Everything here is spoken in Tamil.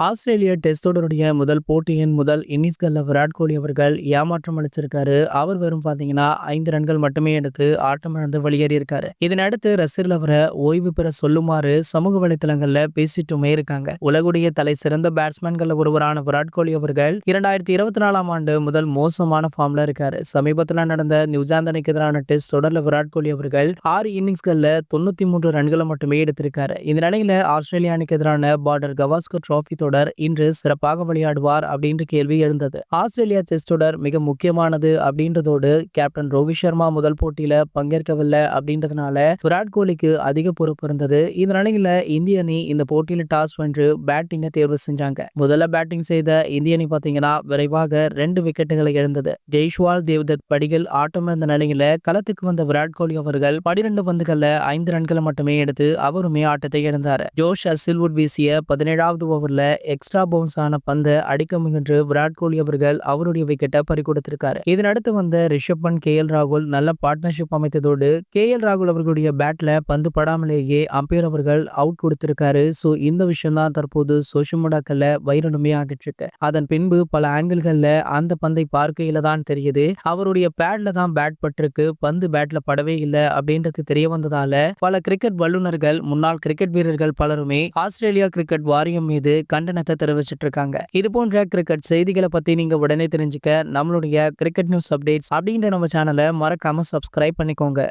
ஆஸ்திரேலிய டெஸ்ட் தொடருடைய முதல் போட்டியின் முதல் இன்னிங்ஸ்கள்ல விராட் கோலி அவர்கள் ஏமாற்றம் அளிச்சிருக்காரு. அவர் வெறும் பாத்தீங்கன்னா 5 ரன்கள் மட்டுமே எடுத்து ஆட்டமிழந்து வெளியேறியிருக்காரு. இதனடுத்து ரசிகர்கள் அவரை ஓய்வு பெற சொல்லுமாறு சமூக வலைதளங்கள்ல பேசிட்டுமே இருக்காங்க. உலகுடைய தலை சிறந்த பேட்ஸ்மேன்கள் ஒருவரான விராட் கோலி அவர்கள் 2024ஆம் ஆண்டு முதல் மோசமான ஃபார்ம்ல இருக்காரு. சமீபத்தில் நடந்த நியூசிலாந்து அணிக்கு எதிரான டெஸ்ட் தொடர்ல விராட் கோலி அவர்கள் 6 இன்னிங்ஸ்கள்ல 93 ரன்களை மட்டுமே எடுத்திருக்காரு. இந்த நிலையில ஆஸ்திரேலியா அணிக்கு எதிரான பார்டர் கவாஸ்கர் டிராபி தொடர் இன்று சிறப்பாக விளையாடுவார் அப்படின்ற கேள்வி எழுந்தது. ஆஸ்திரேலியா டெஸ்ட் தொடர் மிக முக்கியமானது அப்படின்றதோடு கேப்டன் ரோஹித் சர்மா முதல் போட்டியில பங்கேற்கவில்லை அப்படின்றதுனால விராட் கோலிக்கு அதிக பொறுப்பு இருந்தது. இந்த நிலையில இந்திய அணி இந்த போட்டியில டாஸ் வென்று பேட்டிங்கை தேர்வு செஞ்சாங்க. முதல்ல பேட்டிங் செய்த இந்திய அணி பாத்தீங்கன்னா விரைவாக 2 விக்கெட்டுகளை இழந்தது. ஜெய்ஷ்வால், தேவ்தத் படிகள் ஆட்டமிழந்த நிலையில களத்துக்கு வந்த விராட் கோலி அவர்கள் 12 பந்துகள்ல 5 ரன்களை மட்டுமே எடுத்து அவருமே ஆட்டத்தை இழந்தார். ஜோஷ் ஹசில்வுட் வீசிய 17வது ஓவர்ல எக்ஸ்ட்ரா பவுன்ஸ் ஆன பந்தை அடிக்க முயன்று விராட் கோலி அவர்கள் அவருடைய விக்கெட்டை பறிகொடுத்திருக்காரு. இதனடுத்து வந்த ரிஷப் பண்ட், KL ராகுல் நல்ல பார்ட்னர்ஷிப் அமைத்ததோடு KL ராகுல் அவர்களுடைய பேட்ல பந்து படாமலேயே அம்பையர் அவர்கள் அவுட் கொடுத்திருக்காரு. சோ இந்த விஷயம் தான் தற்போது சோஷியல் மீடியாக்கள்ல வைரலுமே ஆகிட்டு இருக்கு. அதன் பின்பு பல ஆங்கிள்கள்ல அந்த பந்தை பார்க்கையில தான் தெரியுது அவருடைய பேட்ல தான் பேட் பட்டிருக்கு, பந்து பேட்ல படவே இல்லை அப்படின்றது தெரிய வந்ததால பல கிரிக்கெட் வல்லுநர்கள், முன்னாள் கிரிக்கெட் வீரர்கள் பலருமே ஆஸ்திரேலியா கிரிக்கெட் வாரியம் மீது கண்டனத்தை தெரிவிச்சிட்டு இருக்காங்க. இது போன்ற கிரிக்கெட் செய்திகளை பத்தி நீங்க உடனே தெரிஞ்சுக்க நம்மளுடைய கிரிக்கெட் நியூஸ் அப்டேட்ஸ் அப்படின்ற நம்ம சேனலை மறக்காம சப்ஸ்கிரைப் பண்ணிக்கோங்க.